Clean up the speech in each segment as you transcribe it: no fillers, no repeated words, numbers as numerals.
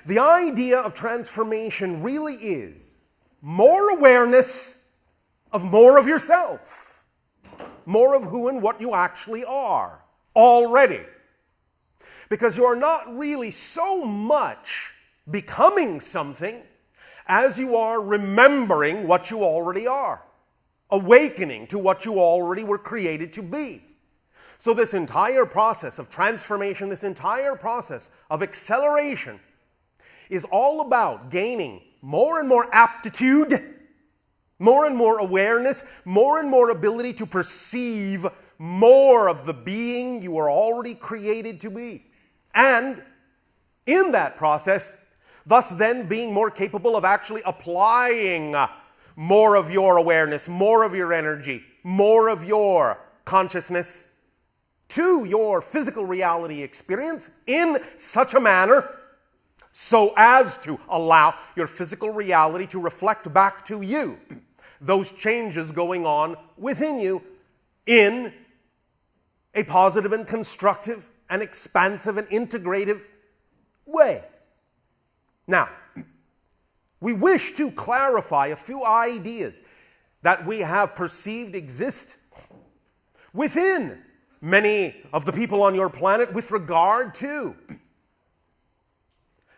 The idea of transformation really is more awareness of more of yourself, more of who and what you actually are already. Because you are not really so much becoming something as you are remembering what you already are, awakening to what you already were created to be. So this entire process of transformation, this entire process of acceleration is all about gaining more and more aptitude, more and more awareness, more and more ability to perceive more of the being you are already created to be. And in that process, thus then being more capable of actually applying more of your awareness, more of your energy, more of your consciousness to your physical reality experience in such a manner so as to allow your physical reality to reflect back to you those changes going on within you in a positive and constructive and expansive and integrative way. Now, we wish to clarify a few ideas that we have perceived exist within many of the people on your planet with regard to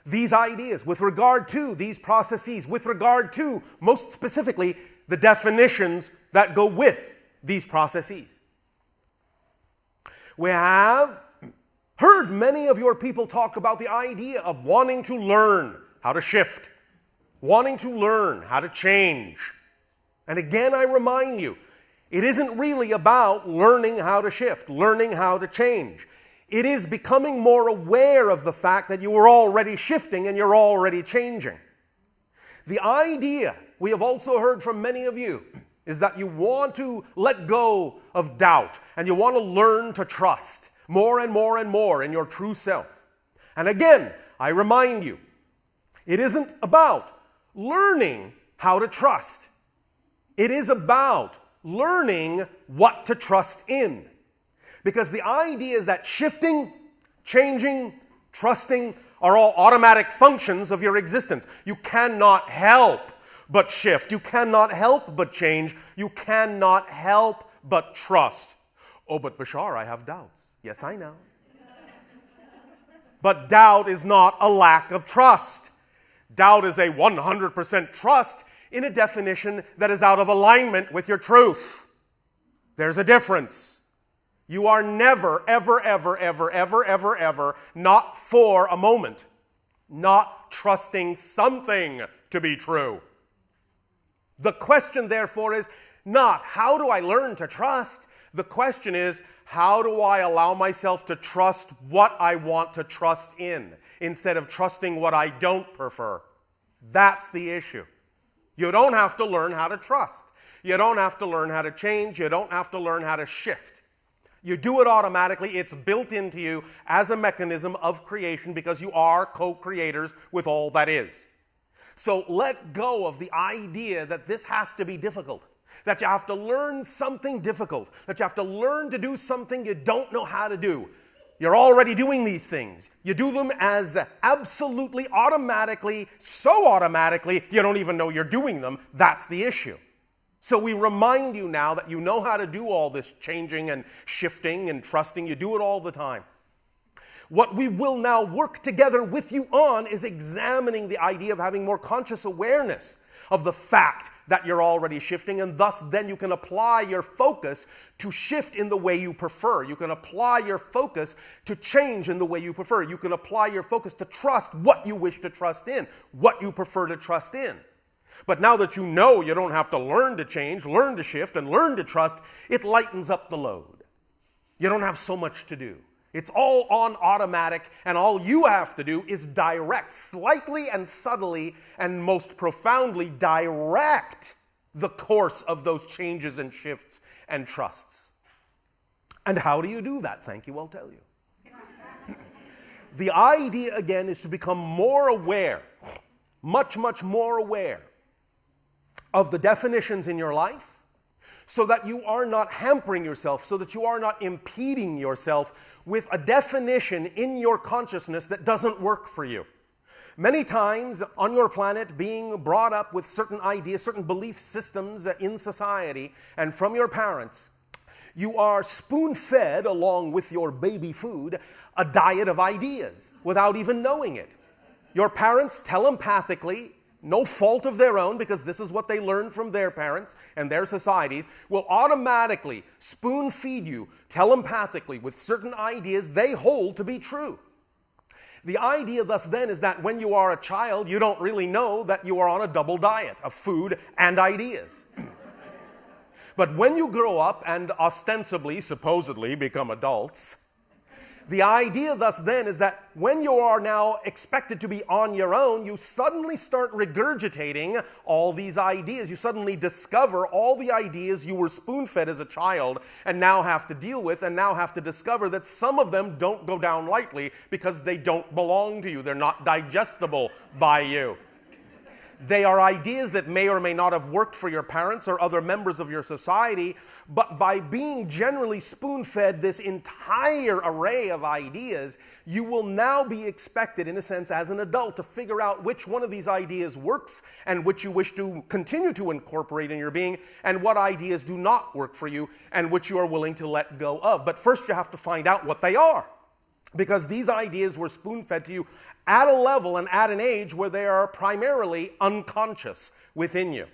these ideas, with regard to these processes, with regard to, most specifically, the definitions that go with these processes. We have heard many of your people talk about the idea of wanting to learn how to shift, wanting to learn how to change. And again, I remind you, it isn't really about learning how to shift, learning how to change. It is becoming more aware of the fact that you are already shifting and you're already changing. The idea, we have also heard from many of you, is that you want to let go of doubt and you want to learn to trust more and more and more in your true self. And again, I remind you, it isn't about learning how to trust. It is about learning what to trust in. Because the idea is that shifting, changing, trusting are all automatic functions of your existence. You cannot help but shift. You cannot help but change. You cannot help but trust. Oh, but Bashar, I have doubts. Yes, I know. But doubt is not a lack of trust. Doubt is a 100% trust in a definition that is out of alignment with your truth. There's a difference. You are never, ever, ever, ever, ever, ever, ever, not for a moment, not trusting something to be true. The question, therefore, is not, how do I learn to trust? The question is, how do I allow myself to trust what I want to trust in, instead of trusting what I don't prefer? That's the issue. You don't have to learn how to trust. You don't have to learn how to change. You don't have to learn how to shift. You do it automatically. It's built into you as a mechanism of creation because you are co-creators with all that is. So let go of the idea that this has to be difficult, that you have to learn something difficult, that you have to learn to do something you don't know how to do. You're already doing these things. You do them as absolutely automatically, so automatically, you don't even know you're doing them. That's the issue. So we remind you now that you know how to do all this changing and shifting and trusting. You do it all the time. What we will now work together with you on is examining the idea of having more conscious awareness of the fact that you're already shifting, and thus then you can apply your focus to shift in the way you prefer. You can apply your focus to change in the way you prefer. You can apply your focus to trust what you wish to trust in, what you prefer to trust in. But now that you know you don't have to learn to change, learn to shift, and learn to trust, it lightens up the load. You don't have so much to do. It's all on automatic, and all you have to do is direct, slightly and subtly, and most profoundly direct the course of those changes and shifts and trusts. And how do you do that? Thank you, I'll tell you. The idea, again, is to become more aware, much, much more aware of the definitions in your life, so that you are not hampering yourself, so that you are not impeding yourself with a definition in your consciousness that doesn't work for you. Many times on your planet, being brought up with certain ideas, certain belief systems in society, and from your parents, you are spoon-fed, along with your baby food, a diet of ideas without even knowing it. Your parents telepathically, no fault of their own, because this is what they learned from their parents and their societies, will automatically spoon-feed you telepathically with certain ideas they hold to be true. The idea thus then is that when you are a child, you don't really know that you are on a double diet of food and ideas. But when you grow up and ostensibly, supposedly, become adults, the idea thus then is that when you are now expected to be on your own, you suddenly start regurgitating all these ideas. You suddenly discover all the ideas you were spoon-fed as a child and now have to deal with, and now have to discover that some of them don't go down lightly because they don't belong to you. They're not digestible by you. They are ideas that may or may not have worked for your parents or other members of your society, but by being generally spoon-fed this entire array of ideas, you will now be expected, in a sense, as an adult, to figure out which one of these ideas works and which you wish to continue to incorporate in your being, and what ideas do not work for you and which you are willing to let go of. But first you have to find out what they are, because these ideas were spoon-fed to you at a level and at an age where they are primarily unconscious within you.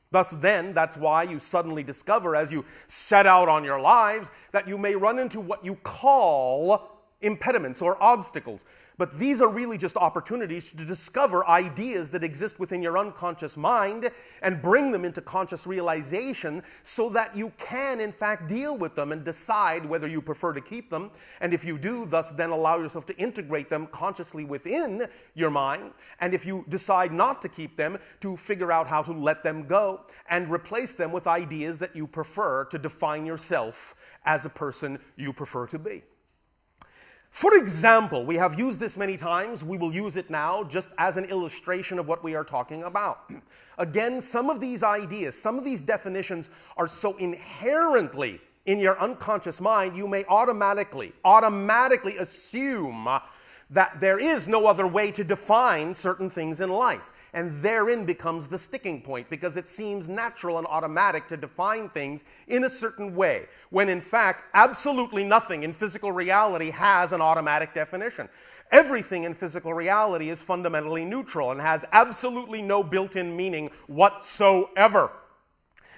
Thus then, that's why you suddenly discover, as you set out on your lives, that you may run into what you call impediments or obstacles. But these are really just opportunities to discover ideas that exist within your unconscious mind and bring them into conscious realization so that you can, in fact, deal with them and decide whether you prefer to keep them. And if you do, thus then allow yourself to integrate them consciously within your mind. And if you decide not to keep them, to figure out how to let them go and replace them with ideas that you prefer to define yourself as a person you prefer to be. For example, we have used this many times. We will use it now just as an illustration of what we are talking about. Again, some of these ideas, some of these definitions are so inherently in your unconscious mind, you may automatically assume that there is no other way to define certain things in life. And therein becomes the sticking point, because it seems natural and automatic to define things in a certain way, when in fact, absolutely nothing in physical reality has an automatic definition. Everything in physical reality is fundamentally neutral and has absolutely no built-in meaning whatsoever.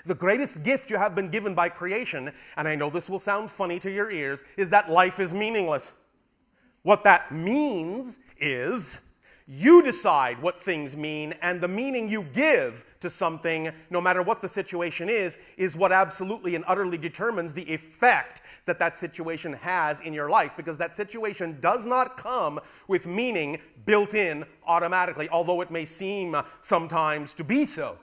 The greatest gift you have been given by creation, and I know this will sound funny to your ears, is that life is meaningless. What that means is you decide what things mean, and the meaning you give to something, no matter what the situation is what absolutely and utterly determines the effect that that situation has in your life, because that situation does not come with meaning built in automatically, although it may seem sometimes to be so,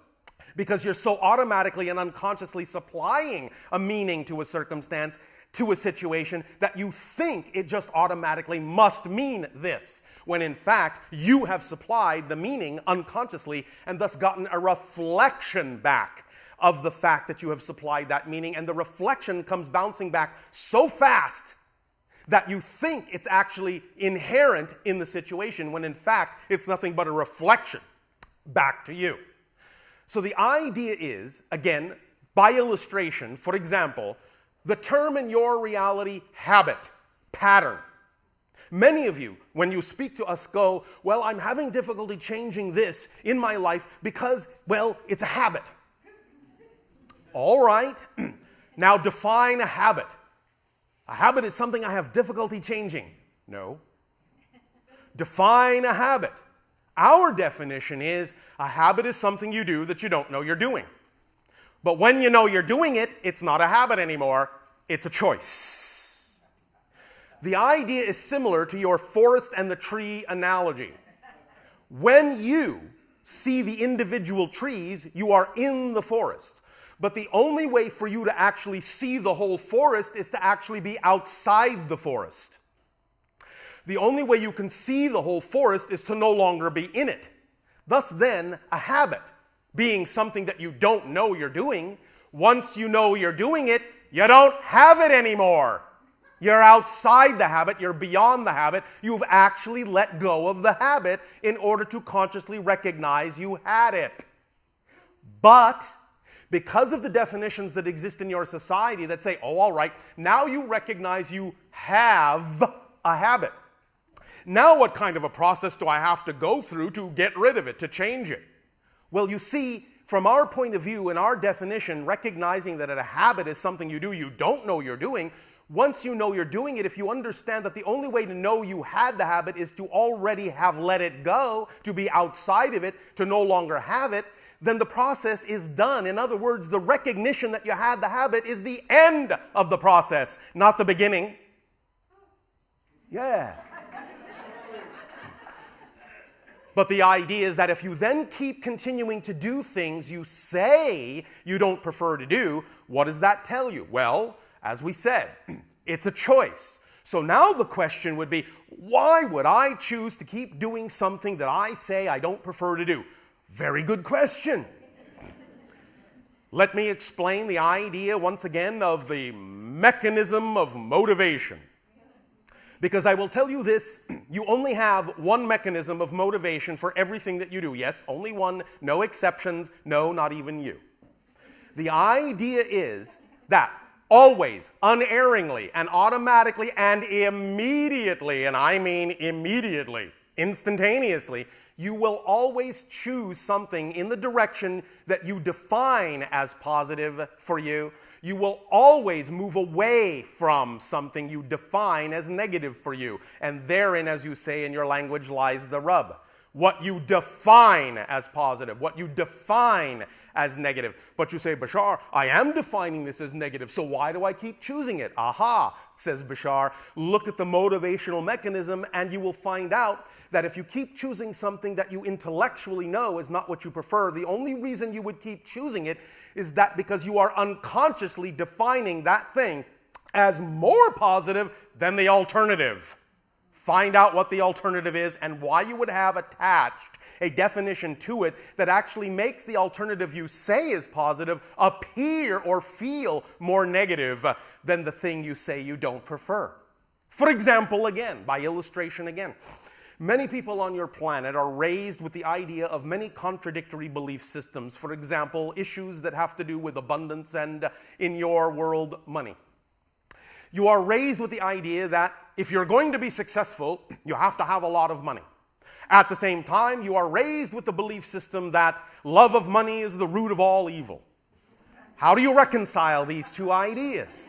because you're so automatically and unconsciously supplying a meaning to a circumstance, to a situation, that you think it just automatically must mean this, when in fact you have supplied the meaning unconsciously and thus gotten a reflection back of the fact that you have supplied that meaning, and the reflection comes bouncing back so fast that you think it's actually inherent in the situation, when in fact it's nothing but a reflection back to you. So the idea is, again, by illustration, for example, the term in your reality, habit, pattern. Many of you, when you speak to us, go, well, I'm having difficulty changing this in my life because, well, it's a habit. All right. Now define a habit. A habit is something I have difficulty changing. No. Define a habit. Our definition is a habit is something you do that you don't know you're doing. But when you know you're doing it, it's not a habit anymore, it's a choice. The idea is similar to your forest and the tree analogy. When you see the individual trees, you are in the forest. But the only way for you to actually see the whole forest is to actually be outside the forest. The only way you can see the whole forest is to no longer be in it. Thus then, a habit, being something that you don't know you're doing, once you know you're doing it, you don't have it anymore. You're outside the habit. You're beyond the habit. You've actually let go of the habit in order to consciously recognize you had it. But because of the definitions that exist in your society that say, oh, all right, now you recognize you have a habit. Now what kind of a process do I have to go through to get rid of it, to change it? Well, you see, from our point of view, in our definition, recognizing that a habit is something you do you don't know you're doing, once you know you're doing it, if you understand that the only way to know you had the habit is to already have let it go, to be outside of it, to no longer have it, then the process is done. In other words, the recognition that you had the habit is the end of the process, not the beginning. Yeah. But the idea is that if you then keep continuing to do things you say you don't prefer to do, what does that tell you? Well, as we said, it's a choice. So now the question would be, why would I choose to keep doing something that I say I don't prefer to do? Very good question. Let me explain the idea once again of the mechanism of motivation. Because I will tell you this, you only have one mechanism of motivation for everything that you do. Yes, only one, no exceptions, no, not even you. The idea is that always, unerringly, and automatically, and immediately, and I mean immediately, instantaneously, you will always choose something in the direction that you define as positive for you. You will always move away from something you define as negative for you. And therein, as you say in your language, lies the rub. What you define as positive, what you define as negative. But you say, Bashar, I am defining this as negative, so why do I keep choosing it? Aha, says Bashar, look at the motivational mechanism and you will find out that if you keep choosing something that you intellectually know is not what you prefer, the only reason you would keep choosing it is that because you are unconsciously defining that thing as more positive than the alternative. Find out what the alternative is and why you would have attached a definition to it that actually makes the alternative you say is positive appear or feel more negative than the thing you say you don't prefer. For example, again, by illustration again, many people on your planet are raised with the idea of many contradictory belief systems. For example, issues that have to do with abundance and, in your world, money. You are raised with the idea that if you're going to be successful, you have to have a lot of money. At the same time, you are raised with the belief system that love of money is the root of all evil. How do you reconcile these two ideas?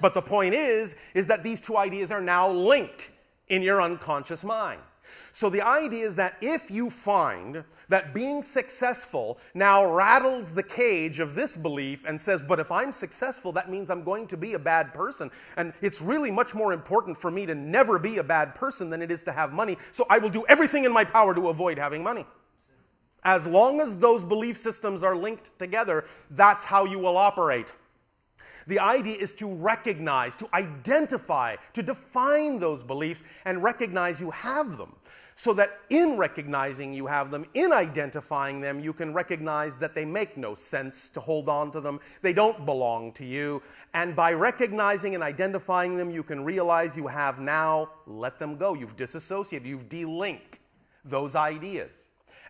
But the point is that these two ideas are now linked in your unconscious mind. So the idea is that if you find that being successful now rattles the cage of this belief and says, but if I'm successful, that means I'm going to be a bad person. And it's really much more important for me to never be a bad person than it is to have money. So I will do everything in my power to avoid having money. As long as those belief systems are linked together, that's how you will operate. The idea is to recognize, to identify, to define those beliefs and recognize you have them. So that in recognizing you have them, in identifying them, you can recognize that they make no sense to hold on to them. They don't belong to you. And by recognizing and identifying them, you can realize you have now let them go. You've disassociated. You've delinked those ideas.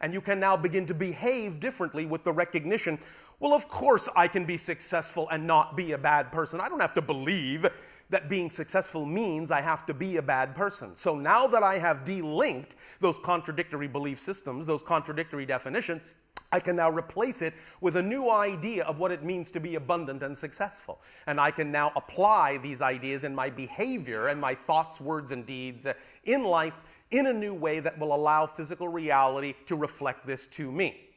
And you can now begin to behave differently with the recognition, well, of course I can be successful and not be a bad person. I don't have to believe that being successful means I have to be a bad person. So now that I have delinked those contradictory belief systems, those contradictory definitions, I can now replace it with a new idea of what it means to be abundant and successful. And I can now apply these ideas in my behavior and my thoughts, words, and deeds in life in a new way that will allow physical reality to reflect this to me.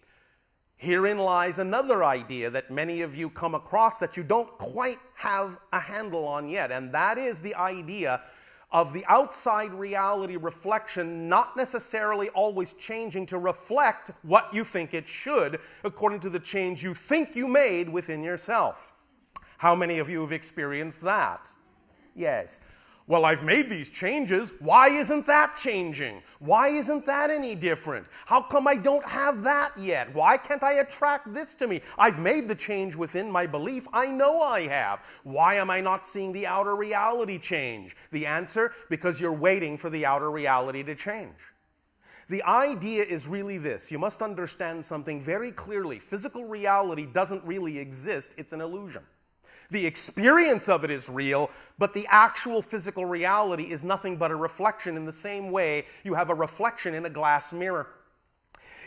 Herein lies another idea that many of you come across that you don't quite have a handle on yet, and that is the idea of the outside reality reflection not necessarily always changing to reflect what you think it should, according to the change you think you made within yourself. How many of you have experienced that? Yes. Well, I've made these changes. Why isn't that changing? Why isn't that any different? How come I don't have that yet? Why can't I attract this to me? I've made the change within my belief. I know I have. Why am I not seeing the outer reality change? The answer, because you're waiting for the outer reality to change. The idea is really this. You must understand something very clearly. Physical reality doesn't really exist. It's an illusion. The experience of it is real, but the actual physical reality is nothing but a reflection in the same way you have a reflection in a glass mirror.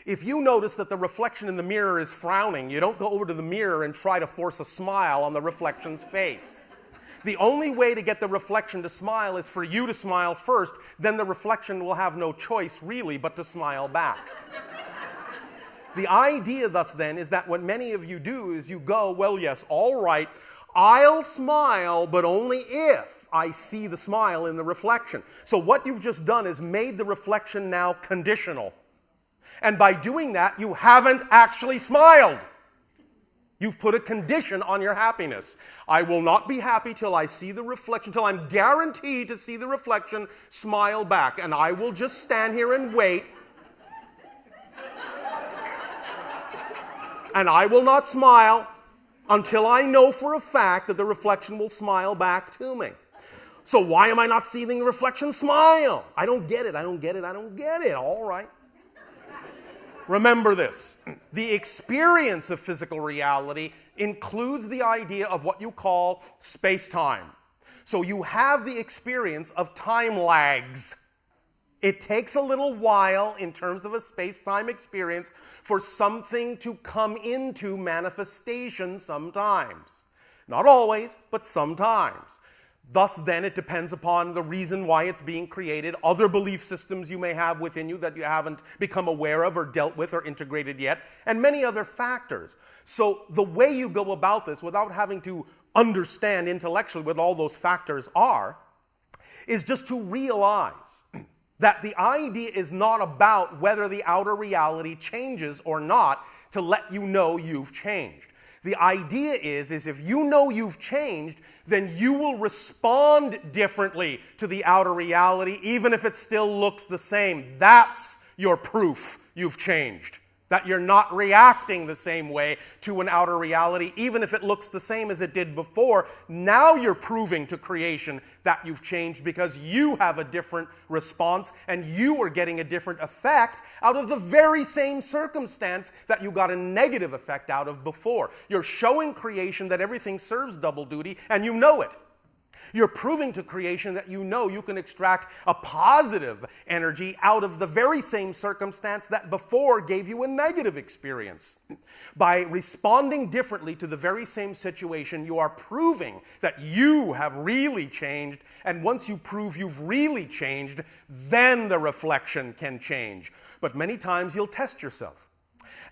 If you notice that the reflection in the mirror is frowning, you don't go over to the mirror and try to force a smile on the reflection's face. The only way to get the reflection to smile is for you to smile first, then the reflection will have no choice really but to smile back. The idea thus then is that what many of you do is you go, well yes, all right, I'll smile, but only if I see the smile in the reflection. So what you've just done is made the reflection now conditional. And by doing that, you haven't actually smiled. You've put a condition on your happiness. I will not be happy till I see the reflection, till I'm guaranteed to see the reflection smile back. And I will just stand here and wait. And I will not smile until I know for a fact that the reflection will smile back to me. So why am I not seeing the reflection smile? I don't get it, I don't get it, I don't get it. All right. Remember this. The experience of physical reality includes the idea of what you call space-time. So you have the experience of time lags. It takes a little while in terms of a space-time experience for something to come into manifestation sometimes. Not always, but sometimes. Thus, then, it depends upon the reason why it's being created, other belief systems you may have within you that you haven't become aware of or dealt with or integrated yet, and many other factors. So the way you go about this, without having to understand intellectually what all those factors are, is just to realize that the idea is not about whether the outer reality changes or not to let you know you've changed. The idea is if you know you've changed, then you will respond differently to the outer reality, even if it still looks the same. That's your proof you've changed. That you're not reacting the same way to an outer reality, even if it looks the same as it did before. Now you're proving to creation that you've changed because you have a different response and you are getting a different effect out of the very same circumstance that you got a negative effect out of before. You're showing creation that everything serves double duty and you know it. You're proving to creation that you know you can extract a positive energy out of the very same circumstance that before gave you a negative experience. By responding differently to the very same situation, you are proving that you have really changed, and once you prove you've really changed, then the reflection can change. But many times you'll test yourself.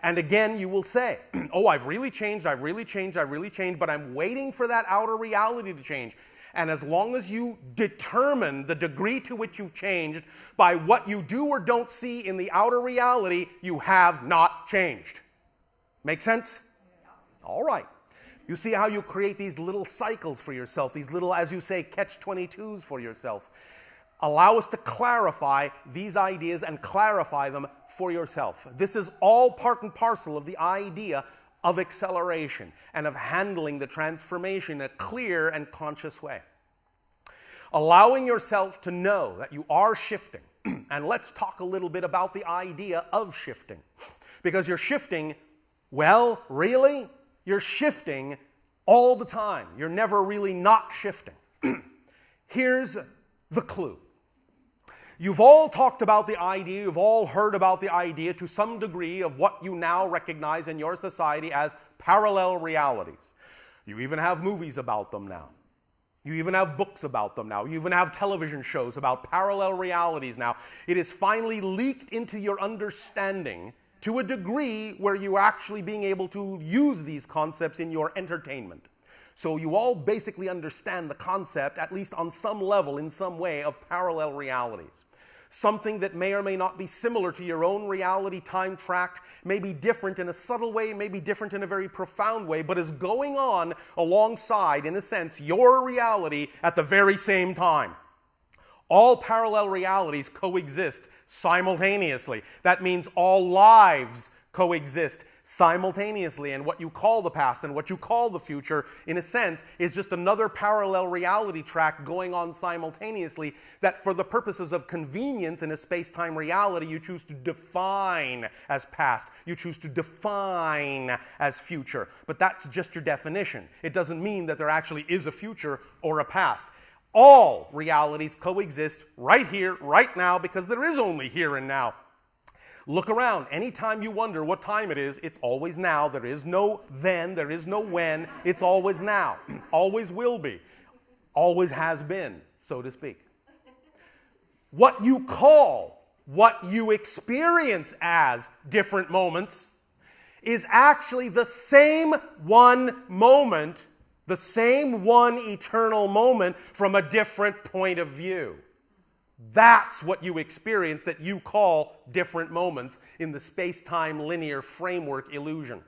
And again, you will say, oh, I've really changed, but I'm waiting for that outer reality to change. And as long as you determine the degree to which you've changed by what you do or don't see in the outer reality, you have not changed. Make sense? All right. You see how you create these little cycles for yourself, these little, as you say, catch-22s for yourself. Allow us to clarify these ideas and clarify them for yourself. This is all part and parcel of the idea of acceleration and of handling the transformation in a clear and conscious way. Allowing yourself to know that you are shifting. And let's talk a little bit about the idea of shifting. Because you're shifting, well, really? You're shifting all the time. You're never really not shifting. Here's the clue. You've all talked about the idea, you've all heard about the idea to some degree of what you now recognize in your society as parallel realities. You even have movies about them now. You even have books about them now. You even have television shows about parallel realities now. It is finally leaked into your understanding to a degree where you're actually being able to use these concepts in your entertainment. So you all basically understand the concept, at least on some level, in some way, of parallel realities. Something that may or may not be similar to your own reality, time track, may be different in a subtle way, may be different in a very profound way, but is going on alongside, in a sense, your reality at the very same time. All parallel realities coexist simultaneously. That means all lives coexist simultaneously, and what you call the past and what you call the future, in a sense, is just another parallel reality track going on simultaneously that for the purposes of convenience in a space-time reality, you choose to define as past, you choose to define as future. But that's just your definition. It doesn't mean that there actually is a future or a past. All realities coexist right here, right now, because there is only here and now. Look around. Anytime you wonder what time it is, it's always now. There is no then, there is no when. It's always now. Always will be. Always has been, so to speak. What you call, what you experience as different moments is actually the same one moment, the same one eternal moment from a different point of view. That's what you experience that you call different moments in the space-time linear framework illusion.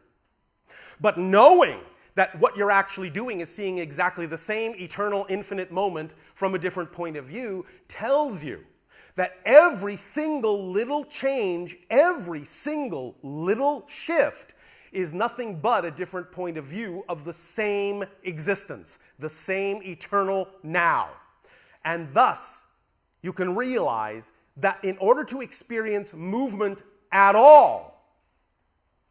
But knowing that what you're actually doing is seeing exactly the same eternal infinite moment from a different point of view tells you that every single little change, every single little shift is nothing but a different point of view of the same existence, the same eternal now. And thus, you can realize that in order to experience movement at all,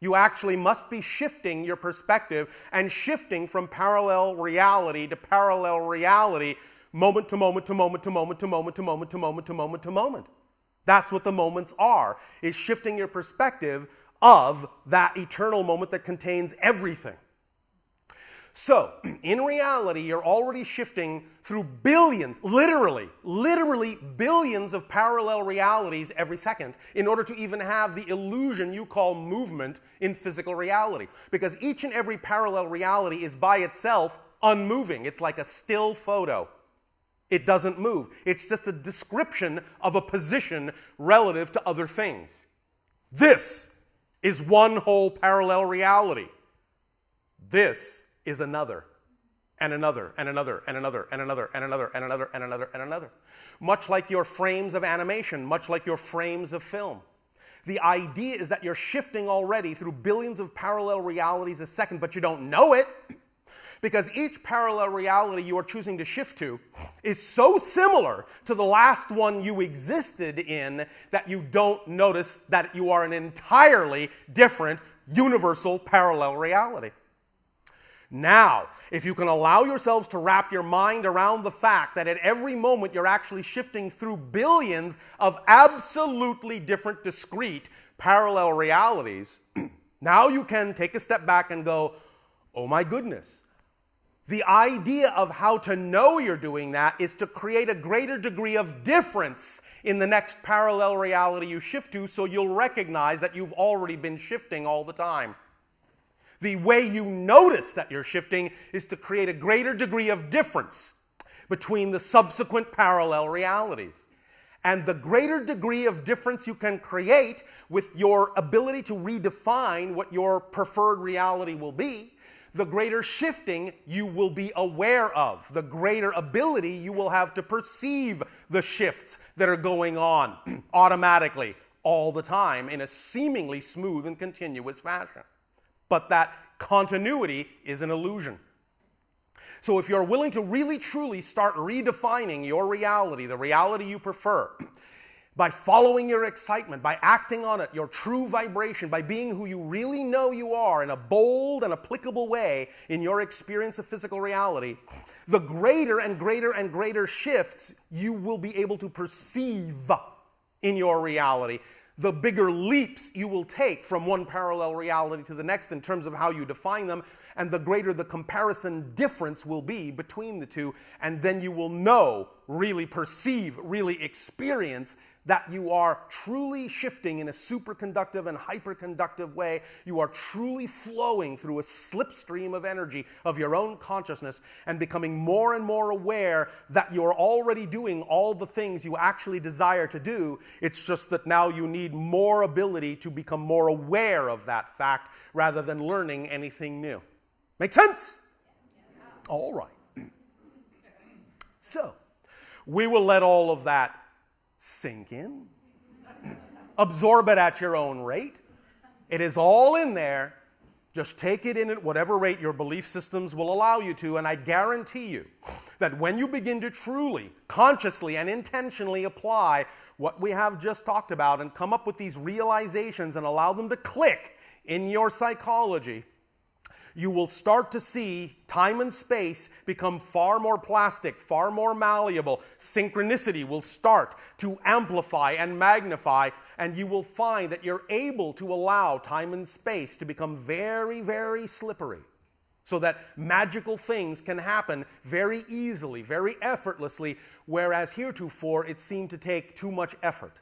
you actually must be shifting your perspective and shifting from parallel reality to parallel reality, moment to moment to moment to moment to moment to moment to moment to moment to moment. That's what the moments are, is shifting your perspective of that eternal moment that contains everything. So, in reality, you're already shifting through billions, literally billions of parallel realities every second in order to even have the illusion you call movement in physical reality. Because each and every parallel reality is by itself unmoving. It's like a still photo. It doesn't move. It's just a description of a position relative to other things. This is one whole parallel reality. This is another, and another, and another, and another, and another, and another, and another, and another, and another. Much like your frames of animation, much like your frames of film. The idea is that you're shifting already through billions of parallel realities a second, but you don't know it, because each parallel reality you are choosing to shift to is so similar to the last one you existed in that you don't notice that you are an entirely different universal parallel reality. Now, if you can allow yourselves to wrap your mind around the fact that at every moment you're actually shifting through billions of absolutely different, discrete, parallel realities, now you can take a step back and go, oh my goodness. The idea of how to know you're doing that is to create a greater degree of difference in the next parallel reality you shift to, so you'll recognize that you've already been shifting all the time. The way you notice that you're shifting is to create a greater degree of difference between the subsequent parallel realities. And the greater degree of difference you can create with your ability to redefine what your preferred reality will be, the greater shifting you will be aware of, the greater ability you will have to perceive the shifts that are going on automatically all the time in a seemingly smooth and continuous fashion. But that continuity is an illusion. So if you're willing to really truly start redefining your reality, the reality you prefer, by following your excitement, by acting on it, your true vibration, by being who you really know you are in a bold and applicable way in your experience of physical reality, the greater and greater and greater shifts you will be able to perceive in your reality, the bigger leaps you will take from one parallel reality to the next in terms of how you define them, and the greater the comparison difference will be between the two, and then you will know, really perceive, really experience that you are truly shifting in a superconductive and hyperconductive way. You are truly flowing through a slipstream of energy of your own consciousness and becoming more and more aware that you're already doing all the things you actually desire to do. It's just that now you need more ability to become more aware of that fact rather than learning anything new. Make sense? All right. So, We will let all of that sink in. Absorb it at your own rate. It is all in there. Just take it in at whatever rate your belief systems will allow you to, and I guarantee you that when you begin to truly, consciously, and intentionally apply what we have just talked about and come up with these realizations and allow them to click in your psychology, you will start to see time and space become far more plastic, far more malleable. Synchronicity will start to amplify and magnify, and you will find that you're able to allow time and space to become very, very slippery, so that magical things can happen very easily, very effortlessly, whereas heretofore it seemed to take too much effort.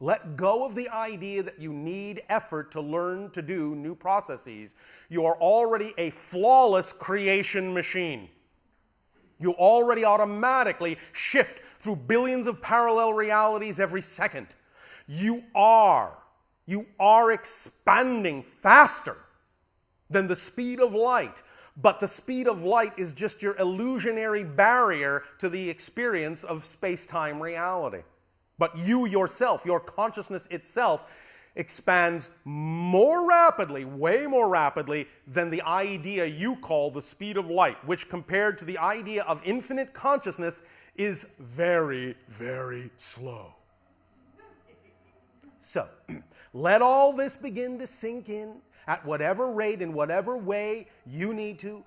Let go of the idea that you need effort to learn to do new processes. You are already a flawless creation machine. You already automatically shift through billions of parallel realities every second. You are expanding faster than the speed of light. But the speed of light is just your illusionary barrier to the experience of space-time reality. But you yourself, your consciousness itself, expands more rapidly, way more rapidly, than the idea you call the speed of light, which compared to the idea of infinite consciousness is very, very slow. So, let all this begin to sink in at whatever rate, in whatever way you need to.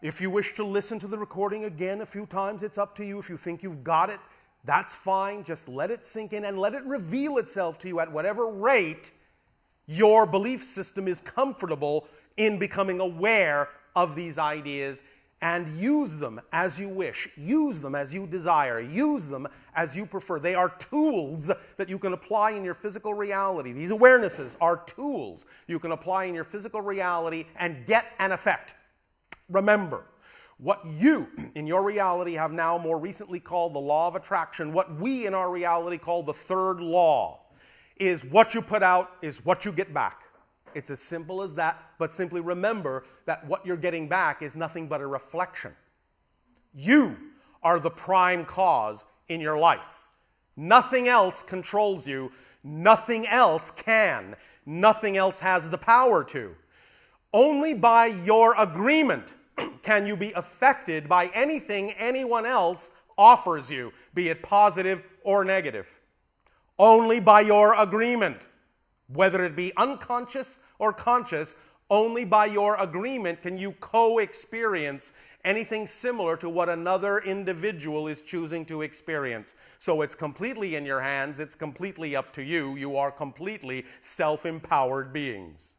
If you wish to listen to the recording again a few times, it's up to you. If you think you've got it, that's fine. Just let it sink in and let it reveal itself to you at whatever rate your belief system is comfortable in becoming aware of these ideas, and use them as you wish. Use them as you desire. Use them as you prefer. They are tools that you can apply in your physical reality. These awarenesses are tools you can apply in your physical reality and get an effect. Remember, what you, in your reality, have now more recently called the law of attraction, what we in our reality call the third law, is what you put out is what you get back. It's as simple as that, but simply remember that what you're getting back is nothing but a reflection. You are the prime cause in your life. Nothing else controls you. Nothing else can. Nothing else has the power to. Only by your agreement can you be affected by anything anyone else offers you, be it positive or negative. Only by your agreement, whether it be unconscious or conscious, only by your agreement can you co-experience anything similar to what another individual is choosing to experience. So it's completely in your hands, it's completely up to you. You are completely self-empowered beings.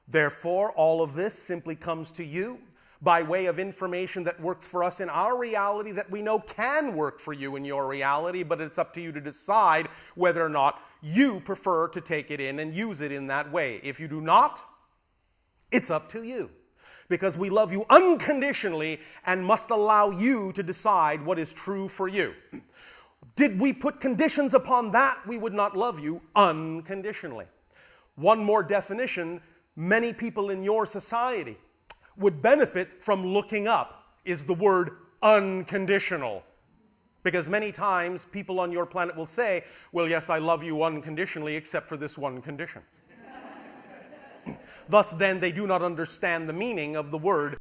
Therefore, all of this simply comes to you by way of information that works for us in our reality that we know can work for you in your reality, but it's up to you to decide whether or not you prefer to take it in and use it in that way. If you do not, it's up to you. Because we love you unconditionally and must allow you to decide what is true for you. Did we put conditions upon that, we would not love you unconditionally. One more definition, many people in your society would benefit from looking up, is the word unconditional. Because many times people on your planet will say, well, yes, I love you unconditionally except for this one condition. Thus then they do not understand the meaning of the word